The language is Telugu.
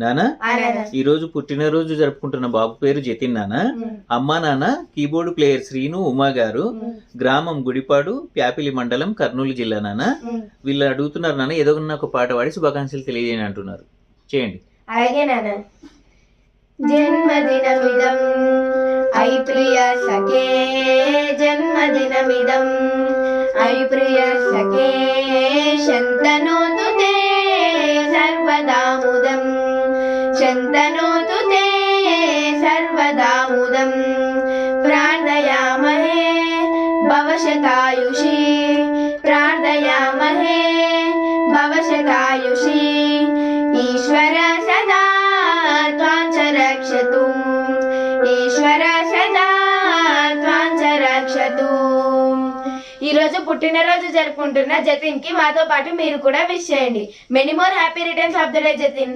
నానా ఈ రోజు పుట్టినరోజు జరుపుకుంటున్న బాబు పేరు జతిన్ నానా. అమ్మా నాన్న కీబోర్డు ప్లేయర్ శ్రీను ఉమా గారు, గ్రామం గుడిపాడు, ప్యాపిలి మండలం, కర్నూలు జిల్లా. నాన్న వీళ్ళు అడుగుతున్నారు నాన్న ఏదో ఒక పాట పాడి శుభాకాంక్షలు తెలియజేయని అంటున్నారు. చేయండి. అలాగే నాన్న. జన్మదినమిదం ఐ ప్రియ సఖే, జన్మదినమిదం ఐ ప్రియ సఖే, శంతనోతు తే సర్వదా ముదం, శంతనోతు తే సర్వదా ముదం, ప్రార్థయామహే భవశతాయుషీ, ప్రార్థయామహే భవశతాయుషీ, ఈశ్వర సదా త్వాంచ రక్షతు, ఈశ్వర సదా త్వాంచ రక్షతు. ఈరోజు పుట్టినరోజు జరుపుకుంటున్న జతిన్ కి మాతో పాటు మీరు కూడా విష్ చేయండి. Many more happy returns of the day Jatin.